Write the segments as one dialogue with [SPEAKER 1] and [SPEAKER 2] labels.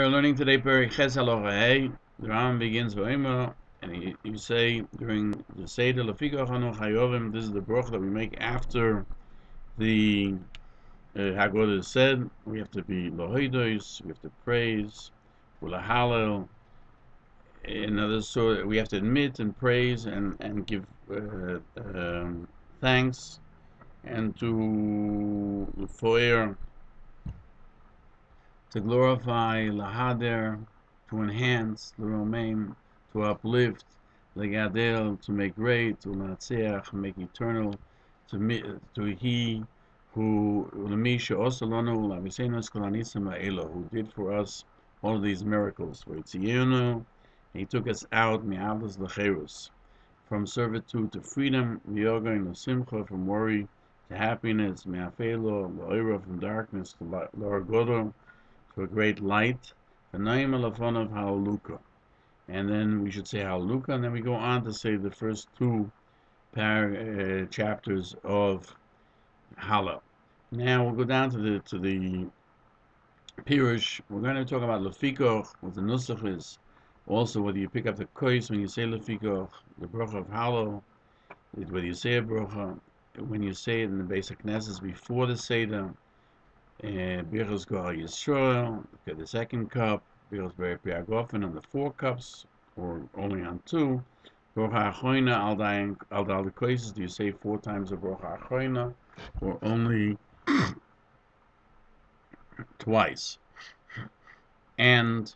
[SPEAKER 1] We're learning today Peirush Halacha. The Rambam begins with and you say during the Seder Lefikoch Anu Chayovim. This is the bracha that we make after the Haggadah is said. We have to be lohidos, we have to praise, ulahalel. In other sort, we have to admit and praise and give thanks and to foer, to glorify, lahader, to enhance, l'romaim, to uplift, legadel, to make great, to natzeach, make eternal, to he who l'misha osalonu l'amisenos kolanisam ha'elo, who did for us all of these miracles. V'yitziyenu, he took us out mi'avos l'cherus, from servitude to freedom, v'yogain l'simcha, from worry to happiness, mi'afelo l'oira, from darkness to l'orgodo, to a great light, the name of Halacha. And then we should say Halacha, and then we go on to say the first two chapters of Hala. Now we'll go down to the Peirush. We're going to talk about Lefikoch, what the Nusach is. Also, whether you pick up the kois when you say Lefikoch, the bracha of Hala, whether you say a bracha, when you say it in the basic Knesses before the Seder. Birchos Gohar Yisrael, the second cup, Birchos Berei Piagofen on the 4 cups, or only on 2. Brocha Achroina al dal the koises, do you say 4 times the Brocha Achroina, or only twice? And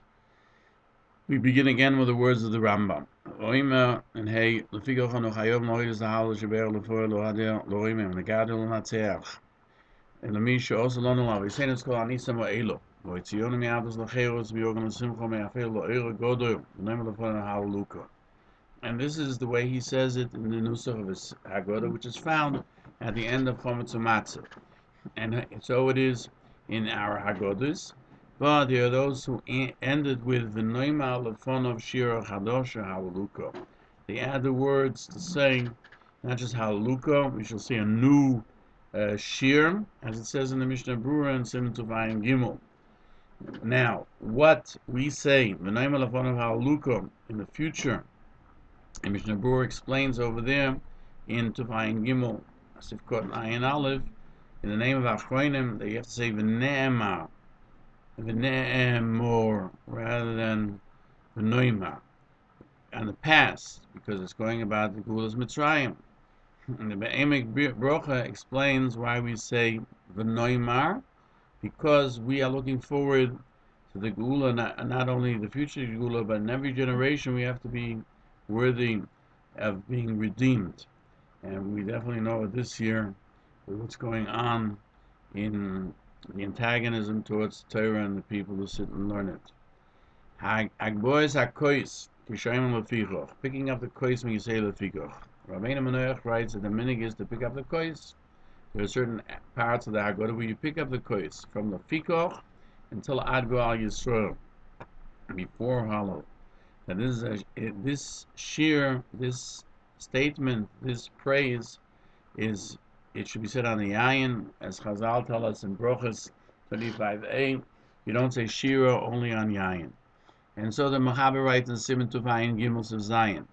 [SPEAKER 1] we begin again with the words of the Rambam. Oima and hey, Lefikoch Anu Chayov Moedes Lahal Sheber Lefoer Lohader Loimem Negadol Natzeach. And the Misha also learned a we say it's called Anisam Elo. Voitzionu mi'avos l'cheros v'yorgan l'simcha me'afel lo'era godol. The name of the Father Halacha. And this is the way he says it in the Nusach of his Haggadah, which is found at the end of Chametz U'Matzah. And so it is in our Haggadahs. But there are those who ended with the Noima Lefon of shiur Chadosha Halacha. They add the words to say not just Halacha, we shall say a new shiur, as it says in the Mishnah Brura and Siman Tuvayim Gimel. Now, what we say, V'nayim Lefon of Halacha, in the future, and Mishnah Brura explains over there in Tuvayim Gimel, Sifkot Ayin Aleph, in the name of Achronim, that you have to say V'ne'emar, V'ne'emor, rather than V'noima, on the past, because it's going about the Gulas Mitzrayim. And the Be'emek Brocha explains why we say V'noimar, because we are looking forward to the Geula, not only the future Geula, but in every generation we have to be worthy of being redeemed. And we definitely know this year what's going on in the antagonism towards Torah and the people who sit and learn it. Agbois HaKois, Kishoyim Lefichoch, picking up the kois when you say Lefichoch. Rae Gann writes that the minig is to pick up the kois. There are certain parts of the Haggadah where you pick up the kois from the Fikoch until Ad Goal Yisrael, before Halo. That this shiur, this statement, this praise it should be said on the Yayin, as Chazal tell us in Brochus 25a. You don't say shira only on Yayin. And so the Machaber writes in Siman Tuvayim Gimel of Zion.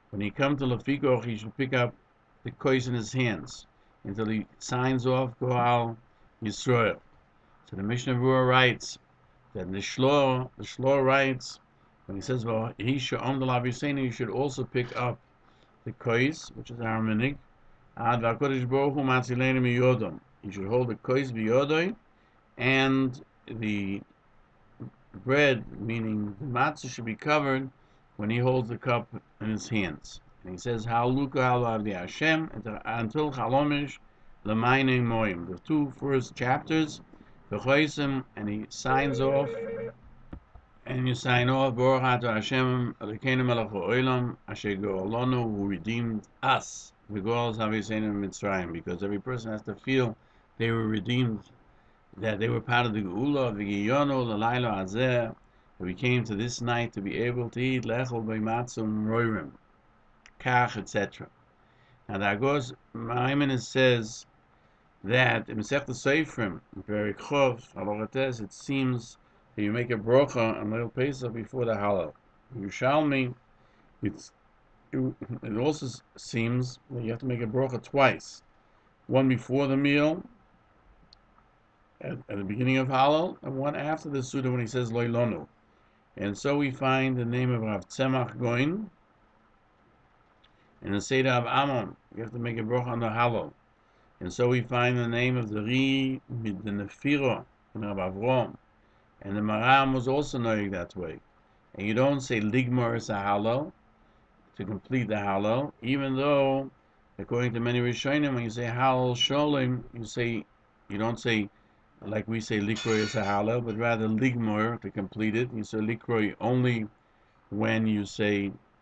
[SPEAKER 1] When he comes to Lefikoch, he should pick up the kois in his hands until he signs off Goal Yisrael. So the Mishnah Brura writes that the Shlor writes, when he says, well, he should you should also pick up the kois, which is our minig. You should hold the kois biyodoi, and the bread, meaning the matzah, should be covered when he holds the cup in his hands. And he says, Halacha Avdi Hashem, until Chalomish L'mayne Moim, the 2 first chapters, the Choisim, and he signs off, and you sign off, Baruch Atah Hashem, Elokeinu melech ha'olam, asher go'olonu, who redeemed us, v'go'ol zaviseinu Mitzrayim, because every person has to feel they were redeemed, that they were part of the Geula, v'giyonu l'laylo hazeh, that we came to this night to be able to eat lechol b'matzum roirim, kach, etc. Now the Agos Maimonides says that in Masechta Seifrim, very Chov, it seems You make a brocha on Leil Pesach before the Hallel. Yerushalmi, it also seems that you have to make a brocha twice. One before the meal, at the beginning of Hallel, and one after the Suda when he says Loilonu. And so we find the name of Rav Tzemach Goin, and the Seder of Ammon. You have to make a brocha on the Hallel. And so we find the name of the Ri with the Nefiro, and Rav Avrom. And the Maram was also knowing that way. And you don't say Ligmor is a Hallel to complete the Hallel, even though, according to many Rishonim, when you say Hallel Sholim, you don't say like we say Likroy is a Hallel, but rather Ligmor to complete it. You say Likroy only when you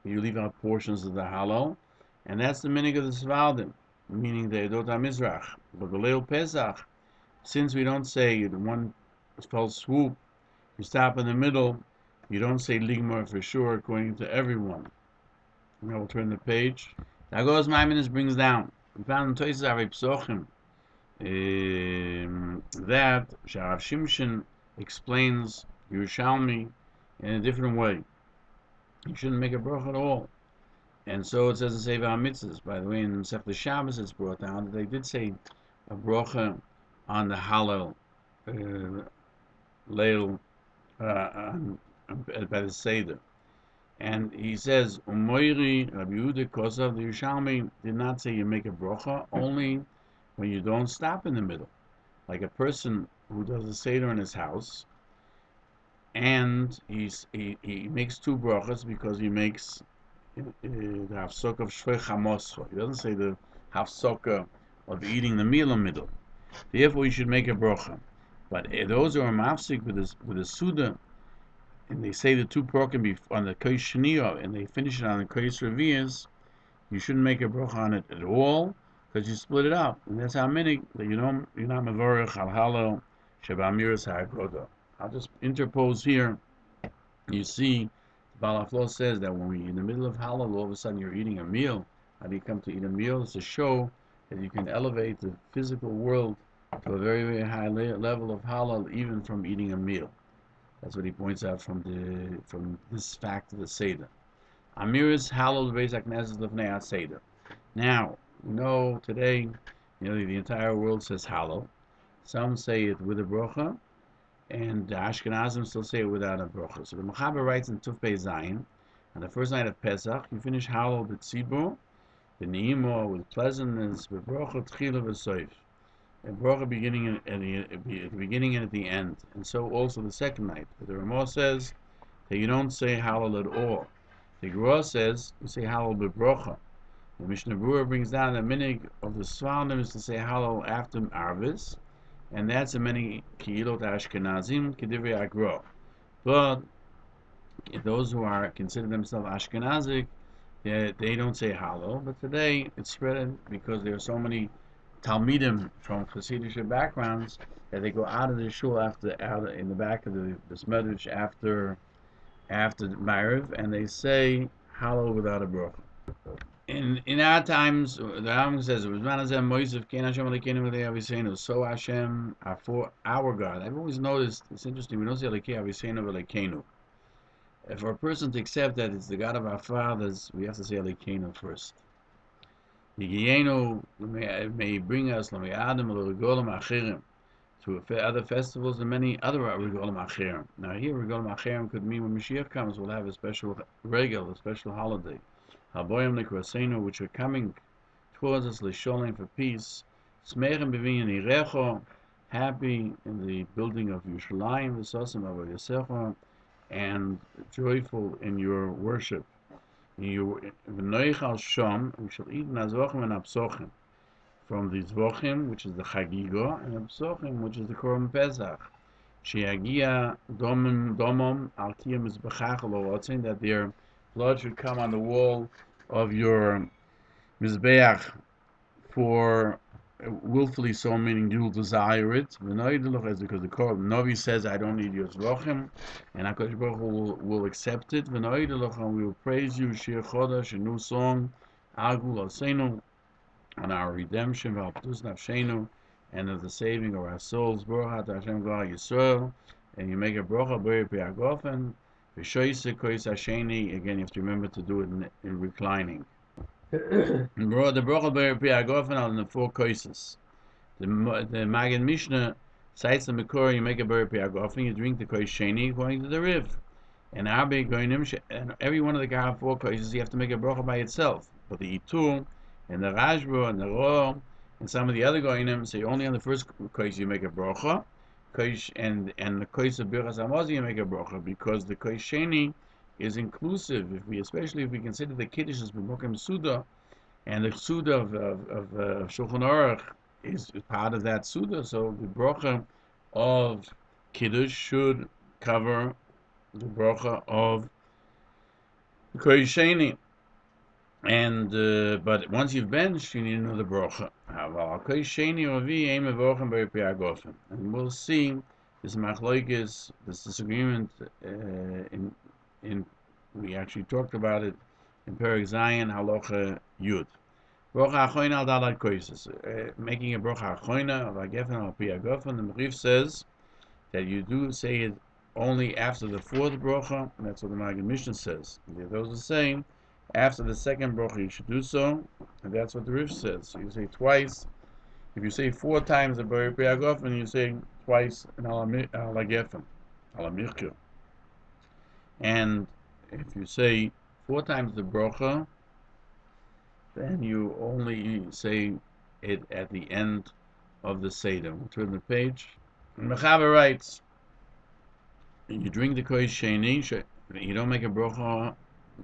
[SPEAKER 1] leave out portions of the Hallel, and that's the minig of the Svaldim, meaning the Edot HaMizrach. But the Leil Pesach, since we don't say the one fell swoop, you stop in the middle, you don't say Ligmor for sure, according to everyone. Now we'll turn the page. Now goes Maimonides brings down. We found in Tosis Arei Psochim that Sharav Shimshon explains Yerushalmi in a different way. You shouldn't make a bracha at all. And so it says in Sefer HaMitzvahs. By the way, in Masechta Shabbos it's brought down that they did say a bracha on the Hallel Leil by the Seder. And he says, Umoiri Rabbi Yehuda Kosav, the Yerushalmi did not say you make a bracha, only when you don't stop in the middle. Like a person who does a Seder in his house, and he makes two brachas because he makes the hafsok of shvei chamoscha. He doesn't say the hafsok of eating the meal in the middle. Therefore, you should make a bracha. But those who are mafsik with the suda, and they say the two broken on the kosh shniyah, and they finish it on the kosh revias, you shouldn't make a bracha on it at all, because you split it up. And that's how many that you're not mevorach al hallel sheba'amiras ha'agodah. I'll just interpose here. You see, Baal HaFlo says that when we're in the middle of Hallel, all of a sudden you're eating a meal. How do you come to eat a meal? It's to show that you can elevate the physical world to a very, very high level of Hallel, even from eating a meal. That's what he points out from this fact of the Seder. Amiris Hallel Beis HaKnesses Lefnei HaSeder. Now, today, the entire world says Hallel. Some say it with a bracha, and the Ashkenazim still say it without a bracha. So the Mechaber writes in Tuf Pei Zayin, on the first night of Pesach, you finish Hallel b'tzibur, b'neimo, with pleasantness, with bracha tchila v'soif, a bracha beginning at the beginning and at the end. And so also the second night. But the Ramah says that you don't say Hallel at all. The Gemara says you say Hallel b'bracha. The Mishnah Berurah brings down the minig of the Svaldim is to say Hallel after Arvis, and that's in many Kehilot Ashkenazim, Kedivrei Agro. But those who consider themselves Ashkenazic, they don't say Hallel. But today it's spread because there are so many Talmidim from Hasidic backgrounds that they go out of the shul out in the back of the Medrash after Ma'ariv, and they say Hallel without a bracha. In our times, the Rambam says, so Hashem, for our God. I've always noticed, it's interesting, we don't say Elokeinu. For a person to accept that it's the God of our fathers, we have to say Elokeinu first. May bring us to other festivals and many other Regolim Acherim. Now here, Regolim Acherim could mean when Mashiach comes, we'll have a special regel, a special holiday. Haboyim Nekrasenu, which are coming towards us, Lisholim for peace. Smechem b'vinyan irecho, happy in the building of Yerushalayim, v'sosim avo Yosecha, and joyful in your worship. V'noichal shom, we shall eat nazvochem and apsochim, from the zvochim, which is the chagigo, and apsochim, which is the korban pesach. Sheyagia domom al kiyam mizbechach lo rotzin, that their blood should come on the wall of your mizbeach for willfully so, meaning you will desire it. Because the Novi says, I don't need your zvachim, and HaKadosh Baruch Hu will accept it. And we will praise you, Shir Chodesh, a new song, Agul Asenu, on our redemption, V'alptus Nafshenu, and of the saving of our souls. Baruch Hashem Gah Yisrael, and you make a brocha b'er piagofen. V'shoyse kois hasheni. Again, you have to remember to do it in reclining. The brocha b'er piagofen are in the 4 koises. The Magen Mishnah cites the Mekor. You make a b'er piagofen. You drink the kois sheni according to the Riv. And and every one of the 4 koises you have to make a brocha by itself. But the Itur and the Rajbo and the Ro and some of the other goinim say only on the first kois you make a brocha. And the kois of Birchas Hamazon you make a brocha, because the kois sheni is inclusive. Especially if we consider the kiddush as b'mokem suda, and the suda of Shulchan Aruch is part of that suda, so the brocha of kiddush should cover the brocha of kois sheni. And but once you've benched, you need to know the brocha. And we'll see this machlokes, this disagreement. In we actually talked about it in Perek Zayin Halacha Yud. Brocha achoina al dalad koises. Making a brocha achoina of agefen al pi agofen. The Mechiv says that you do say it only after the 4th brocha, and that's what the Magen Mishnah says. Those are saying after the 2nd brocha you should do so, and that's what the Riv says. So you say twice. If you say 4 times the b'er piagofen, you say twice in al agefen, al amikra. And if you say 4 times the brocha, then you only say it at the end of the Seder. We'll turn the page. And Mechaber writes, you drink the kois sheni, you don't make a brocha,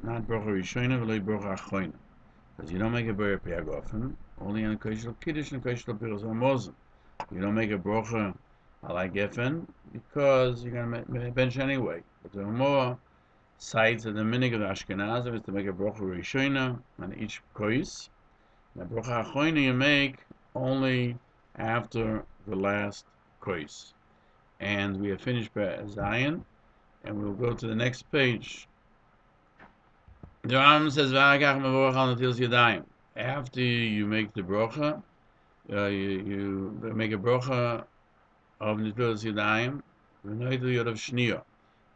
[SPEAKER 1] not brocha rishona, but brocha achoina, because you don't make a b'er piagofen, only on a kois shel kiddush and kois shel Birchas Hamazon. You don't make a brocha al agefen because you're going to bench anyway. But the more sides of the minig of the Ashkenazim is to make a brocha rishona on each kois. The brocha achoina you make only after the last kois. And we have finished by Zion, and we'll go to the next page. The Rambam says, after you make the brocha, you make a brocha of Netilas Yadayim,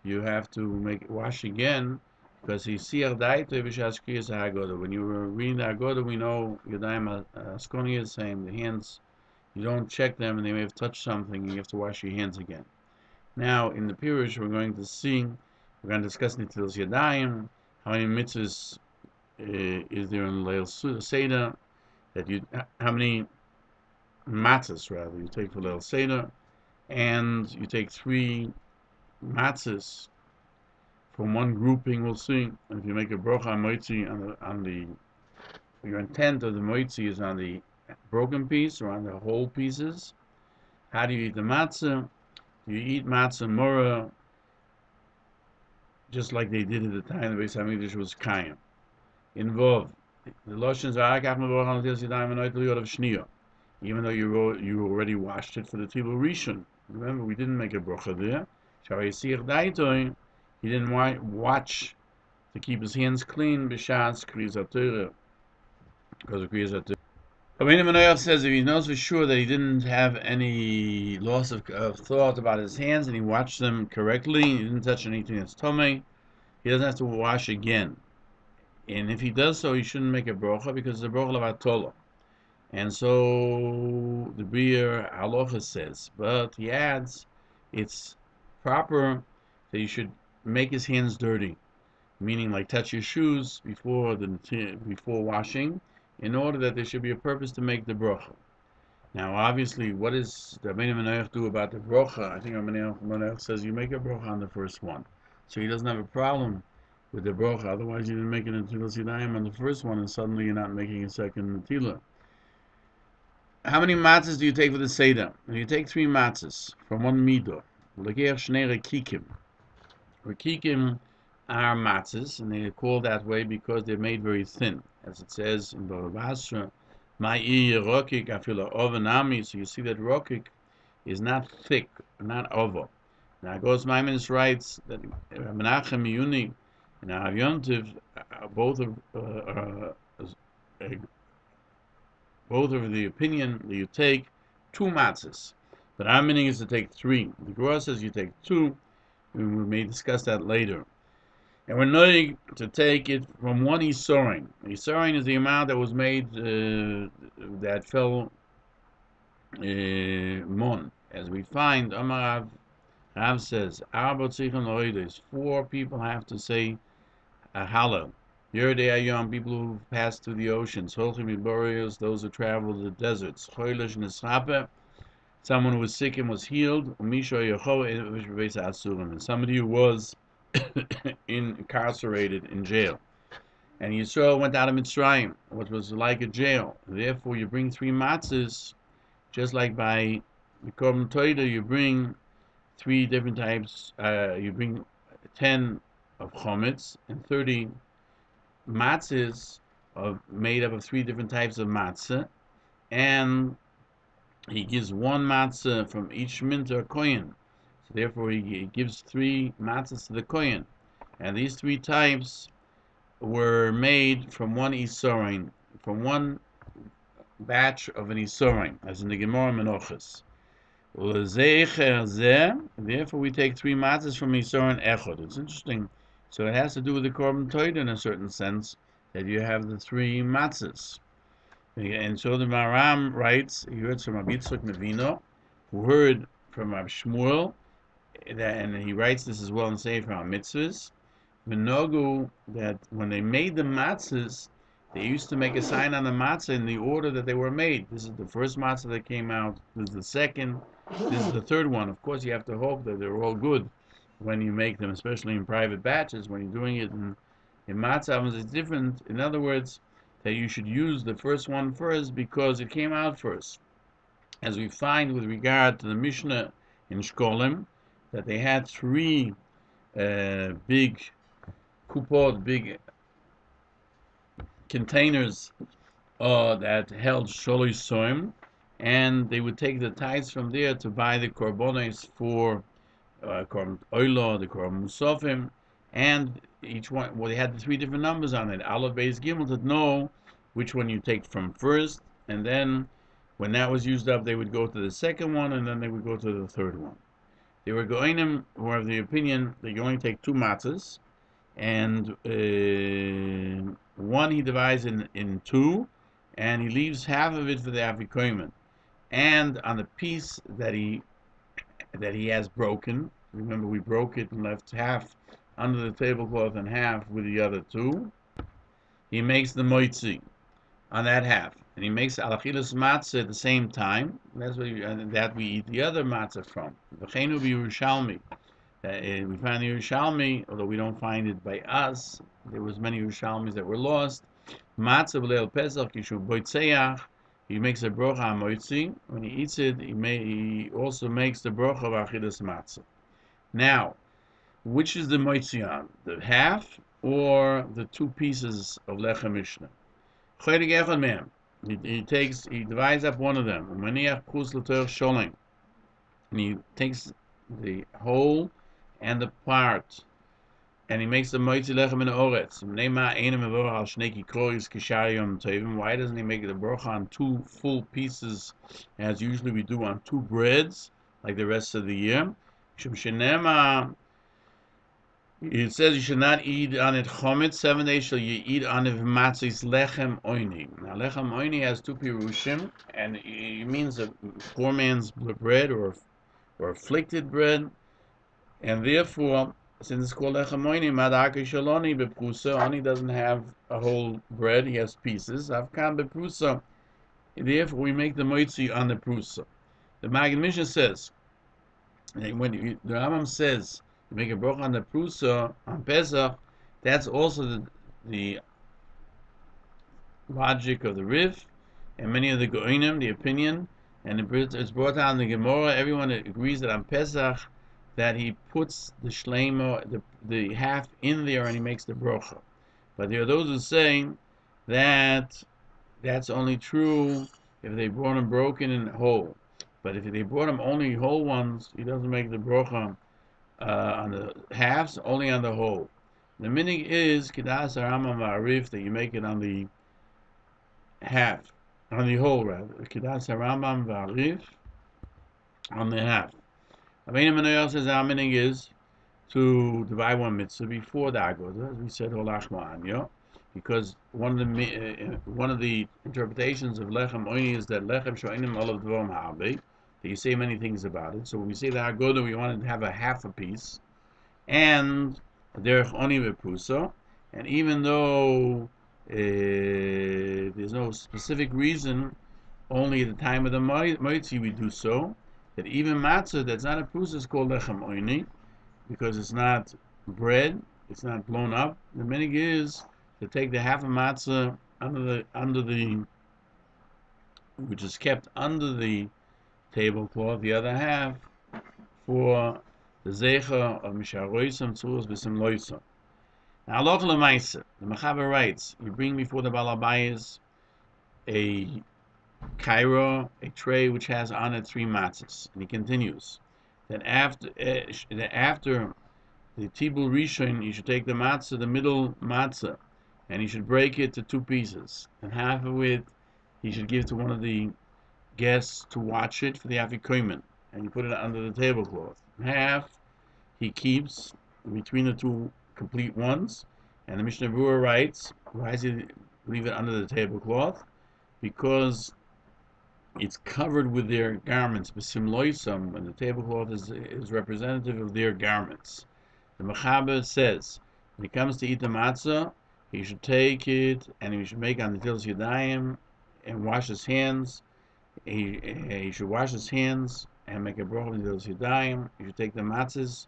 [SPEAKER 1] you have to wash again, because when you were reading the Haggadah, we know Yadayim Askoni is saying the hands, you don't check them and they may have touched something, and you have to wash your hands again. Now, in the Peirush, we're going to discuss Netilas Yadayim, how many mitzvahs is there in Leil Seder, how many matzahs, rather, you take for Leil Seder, and you take 3 matzahs from one grouping, we'll see. And if you make a brocha moitzi your intent of the moitzi is on the broken piece or on the whole pieces. How do you eat the matzah? You eat matzah mora just like they did at the time the Beis Hamikdash was Kayim. Involved. The Loshans are even though you already washed it for the Tibul Rishon. Remember, we didn't make a brocha there. He didn't watch to keep his hands clean b'shas Kriyas HaTorah, because of Kriyas HaTorah. Rabbeinu Menoach says if he knows for sure that he didn't have any loss of thought about his hands and he watched them correctly, he didn't touch anything that's tomei, he doesn't have to wash again. And if he does so, he shouldn't make a brocha, because it's a brocha of Atola. And so the Biur Halacha says, but he adds, it's proper that you should make his hands dirty, meaning like touch your shoes before washing, in order that there should be a purpose to make the brocha. Now, obviously, what does Rabbeinu Menoach do about the brocha? I think Rabbeinu Menoach says you make a brocha on the first one, so he doesn't have a problem with the brocha. Otherwise, you didn't make an Netilas Yadayim on the first one, and suddenly you're not making a second Netilah. How many matzahs do you take for the Seder? You take 3 matzahs from one midah. L'geir shnei rekikim. Rekikim are matzahs, and they are called that way because they're made very thin, as it says in Bava Basra. Ma'i rokik afila ovenami. So you see that rokik is not thick, not over. Now, Gos Maimonides writes that Menachem Yuni and Av Yom Tov both of the opinion that you take 2 matzahs. But our meaning is to take 3. The Gemara says you take 2. We may discuss that later. And we're knowing to take it from 1 Isorin. Isorin is the amount that was made, that fell mon. As we find, Amar Rav says, 4 people have to say a Hallel. Yerdei Ayom, people who pass through the oceans. Holchim Iborios, those who travel the deserts. Choilish Nisrape, someone who was sick and was healed. Umisho Yeho, and somebody who was incarcerated in jail. And Yisrael went out of Mitzrayim, which was like a jail. Therefore, you bring 3 matzahs, just like by the Korban Toida, you bring 3 different types. You bring 10 of chametz and 30 matzahs made up of 3 different types of matzah, and he gives 1 matzah from each minter kohen. So therefore, he gives 3 matzahs to the kohen, and these 3 types were made from 1 isorin, from 1 batch of an isorin, as in the Gemara Menachos. Therefore, we take 3 matzahs from isorin echod. It's interesting. So it has to do with the Korban Toida in a certain sense, that you have the 3 matzahs. And so the Maram writes, he heard from Rabbi Yitzchak Mevino, who heard from Rabbi Shmuel, and he writes this as well in Sefer HaMitzvahs, V'nogu, that when they made the matzahs, they used to make a sign on the matzah in the order that they were made. This is the first matzah that came out, this is the second, this is the third one. Of course, you have to hope that they're all good when you make them, especially in private batches. When you're doing it in matzah ovens, it's different. In other words, that you should use the first one first because it came out first. As we find with regard to the Mishnah in Shkolim, that they had 3 big kupot, big containers that held sholosh soim, and they would take the tithes from there to buy the korbanos for Korban Oilo, the Korban Musafim, and each one, well, they had the 3 different numbers on it. Aleph, Beis, Gimel, to know which one you take from first, and then when that was used up, they would go to the second one, and then they would go to the third one. They were goinim who are of the opinion that you only take 2 matzahs, and 1 he divides in 2, and he leaves half of it for the afikomen. And on the piece that he has broken, remember we broke it and left half under the tablecloth and half with the other 2, he makes the moitzi on that half, and he makes alachilas matzah at the same time. That's what we eat the other matzah from. V'cheinu b'Yerushalmi. We find the Yerushalmi, although we don't find it by us. There was many Yerushalmis that were lost. Matzah b'leil Pesach kishu boitzeach. He makes a brocha moitzi. When he eats it, he also makes the brocha of achilas matzah. Now, which is the moitzi on? The half or the 2 pieces of lechem mishnah? He divides up one of them, and he takes the whole and the part, and he makes the moitzi lechem in the oretz. Why doesn't he make the brocha on 2 full pieces, as usually we do on 2 breads, like the rest of the year? It says you should not eat on it chametz. 7 days shall you eat on it matzis lechem oini. Now lechem oini has 2 pirushim, and it means a poor man's bread or afflicted bread, and therefore, since it's called lechem oini, madaki shaloni beprusa. Oni doesn't have a whole bread; he has pieces. Avkan beprusa. Therefore, we make the moitzi on the prusa. The Maggid Mishnah says, when the Rambam says, you make a broch on the prusa on Pesach, that's also the logic of the Rif, and many of the Goinim, the opinion, and it's brought down in the Gemara. Everyone agrees that on Pesach, that he puts the shleimo, the half in there, and he makes the brocha. But there are those who say that that's only true if they brought him broken and whole. But if they brought him only whole ones, he doesn't make the brocha on the halves, only on the whole. The meaning is Kedas Rambam Ma'arif, that you make it on the half, on the whole rather. Kedas Rambam Ma'arif, on the half. Rabbeinu Menuyah says our meaning is to divide one mitzvah before the Agoda, as we said, Holach Ma'anya, because one of the interpretations of Lechem Oini is that Lechem Shoinim Olav Dvom Ha'abe, that you say many things about it. So when we say the Agoda, we wanted to have a half a piece, and Derech Oni V'Prusa, and even though there's no specific reason, only at the time of the Moitzi we do so, that even matzah that's not a prusa is called Lechem Oini, because it's not bread, it's not blown up. The minig is to take the half of matzah under the which is kept under the tablecloth, the other half for the zecha of misharoisam tzuros b'sim loisam. Now, Halacha l'maisa, the Mechaber writes, you bring before the Balabayas a kairo, a tray which has on it 3 matzahs, and he continues that after the tibul rishon, you should take the matzah, the middle matzah, and you should break it to 2 pieces, and half of it he should give to one of the guests to watch it for the afikomen, and you put it under the tablecloth. Half he keeps between the 2 complete ones, and the Mishnah Berurah writes, why does he leave it under the tablecloth? Because it's covered with their garments, b'sim loisam, and the tablecloth is representative of their garments. The Mechaber says, when he comes to eat the matzah, he should take it and he should make on the Hilchos Yadayim and wash his hands. He should wash his hands and make a bracha on the Hilchos Yadayim. He should take the matzahs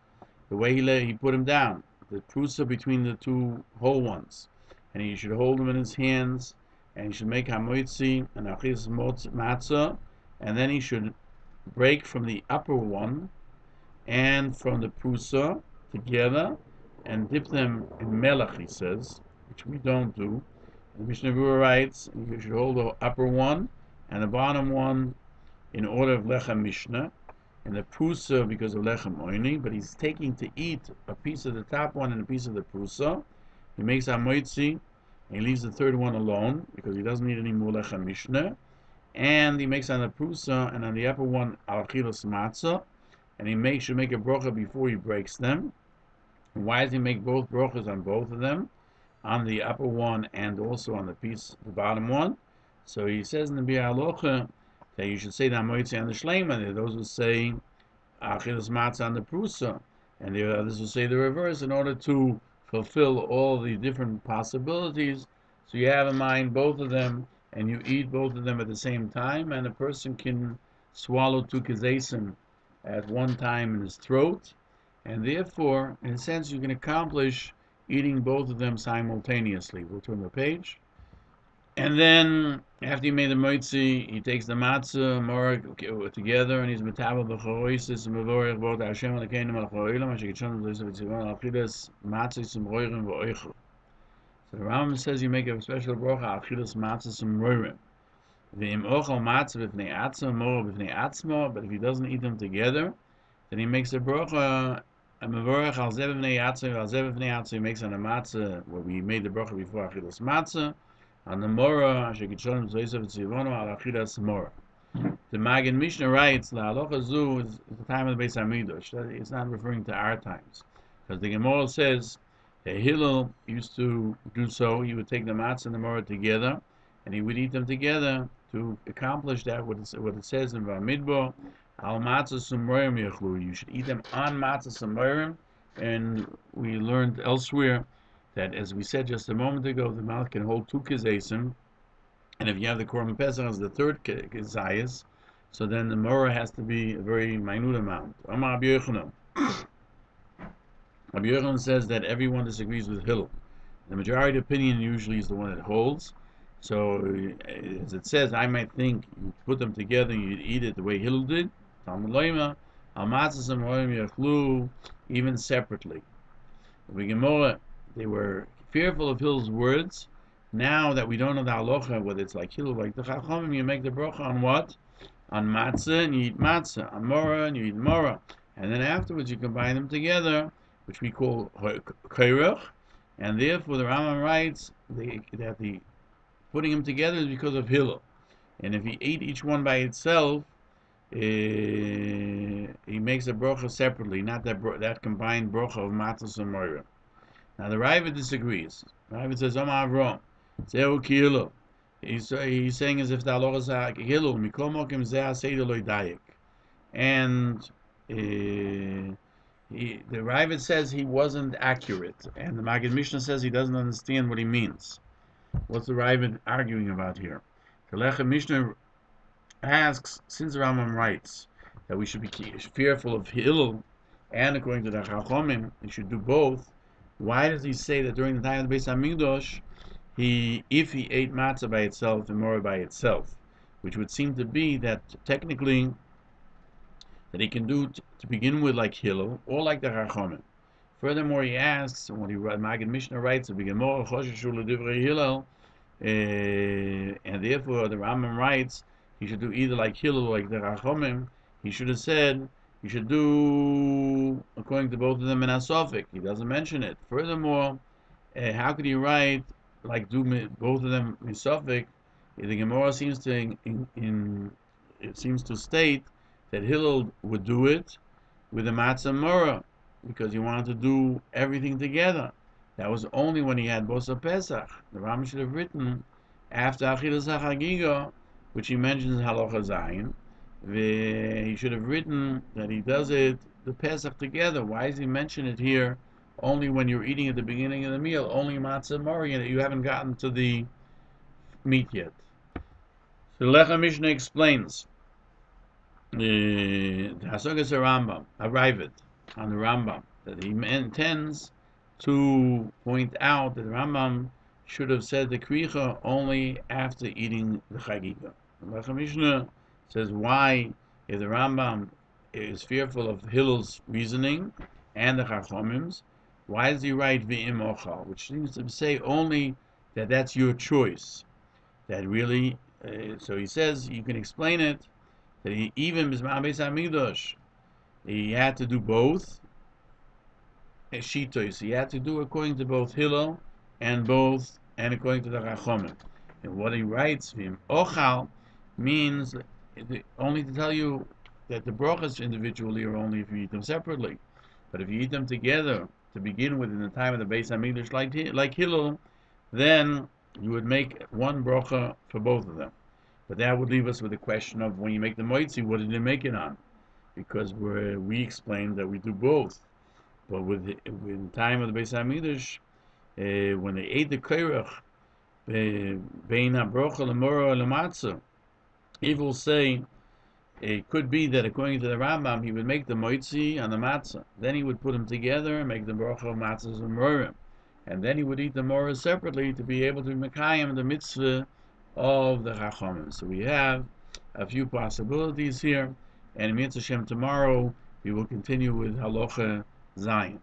[SPEAKER 1] the way he put them down, the prusa between the 2 whole ones, and he should hold them in his hands, and he should make hamoitzi and achilas matzah, and then he should break from the upper one and from the prusa together and dip them in melech, he says, which we don't do. The Mishnah Berurah writes, you should hold the upper one and the bottom one in order of lechem mishnah, and the prusa because of lechem oini, but he's taking to eat a piece of the top one and a piece of the prusa. He makes hamoitzi, and he leaves the 3rd one alone because he doesn't need any more lechem mishnah, and he makes on the prusa and on the upper one al achilas matzah, and he should make a bracha before he breaks them. And why does he make both brachas on both of them, on the upper one and also on the bottom one? So he says in the Biur Halacha that you should say the hamoitzi on the shleima. There are those who say achilas matzah on the prusa, and there are others who say the reverse in order to fulfill all the different possibilities. So you have in mind both of them, and you eat both of them at the same time, and a person can swallow 2 kezesim at one time in his throat, and therefore, in a sense, you can accomplish eating both of them simultaneously. We'll turn the page. And then, after he made the moitzi, he takes the matzah, morag together, and he's metabel b'choroisis, and mevorech both Hashem Elokeinu melech ha'olam, asher kitshonu v'losav v'tzivon al achilas matzah s'mroirim v'oichel. So the Rambam says you make a special bracha achilas matzah s'mroirim. V'im ochel matzah b'fnei atzma, mora b'fnei atzma, but if he doesn't eat them together, then he makes a bracha, a mevorech al zeh b'fnei atzma, al zeh b'fnei atzma, he makes on the matzah, where we made the bracha before achilas matzah, on the mora, asher kitshonu v'losav v'tzivon al achilas mora. The Magen Mishnah writes, La Halacha Zu is the time of the Beis Hamikdash. It's not referring to our times, because the Gemara says that Hillel used to do so. He would take the matzah and the mora together, and he would eat them together to accomplish that. What it says in Vamidbo, Al matzah sumorim yechlu. You should eat them on matzah sumorim, and we learned elsewhere that, as we said just a moment ago, the mouth can hold 2 kezesim. And if you have the Korban Pesach as the 3rd kezayis, so then the mora has to be a very minute amount. Amar Rabbi Yochanan. Rabbi Yochanan says that everyone disagrees with Hillel. The majority opinion usually is the one that holds. So, as it says, I might think you put them together and you'd eat it the way Hillel did. Talmud Loima, al matzah s'morim yachlu, even separately. The Gemara, they were fearful of Hillel's words. Now that we don't know the halacha, whether it's like Hillel, like the Chachamim, you make the bracha on what? On matzah, and you eat matzah. On mora, and you eat mora. And then afterwards you combine them together, which we call kairuch. And therefore the Rambam writes that the putting them together is because of Hillel. And if he ate each one by itself, he makes a brocha separately, not that combined brocha of matzos and moira. Now the Rae disagrees. The Rae says, Omar Avram, Zeu Kihilo. He's saying as if the halacha is Kihilo, Mikol Mokim Zeh HaSeder Lo Yidayek. And the Rae says he wasn't accurate, and the Maggid Mishnah says he doesn't understand what he means. What's the Rae arguing about here? The Lechem Mishnah asks, since the Rambam writes that we should be fearful of Hillel, and according to the Chachomim, we should do both, why does he say that during the time of the Beis HaMikdash, if he ate matzah by itself and more by itself, which would seem to be that technically that he can do to begin with like Hillel or like the Chachomim. Furthermore, he asks, when Maggid Mishnah writes, and therefore the Rambam writes, he should do either like Hillel or like the Chachomim. He should have said, you should do according to both of them in Asofik. He doesn't mention it. Furthermore, how could he write like do both of them in Asofik? The Gemara seems to state that Hillel would do it with the matzah mora because he wanted to do everything together. That was only when he had Bosa Pesach. The Rambam should have written after Hilchos Chametz, which he mentions in Halacha Zayin. He should have written that he does it, the Pesach together. Why does he mention it here only when you're eating at the beginning of the meal, only matzah mori, and you haven't gotten to the meat yet? So the Lechem Mishnah explains the Hasogas Rambam, arrived on the Rambam, that he intends to point out that the Rambam should have said the kricha only after eating the chagiga. The Lechem Mishnah says why, if the Rambam is fearful of Hillel's reasoning and the Chachomim's, why does he write v'im ochal, which seems to say only that that's your choice. That really, so he says you can explain it that even Bismah Beis HaMikdash, he had to do both shitos. He had to do according to both Hillel and according to the Chachomim. And what he writes v'im ochal means only to tell you that the brachas individually are only if you eat them separately. But if you eat them together to begin with in the time of the Beis HaMikdash like Hillel, then you would make one bracha for both of them. But that would leave us with the question of when you make the moitzi, what did you make it on? Because we explained that we do both. But with the time of the Beis HaMikdash, when they ate the koirach, bein ha-bracha l'mora l'matzah, he will say, it could be that according to the Rambam, he would make the moitzi and the matzah. Then he would put them together and make the bracha of matzahs and morim. And then he would eat the moras separately to be able to mekayim the mitzvah of the Chachomim. So we have a few possibilities here. And in Mitzvah Shem tomorrow, we will continue with Halacha Zayin.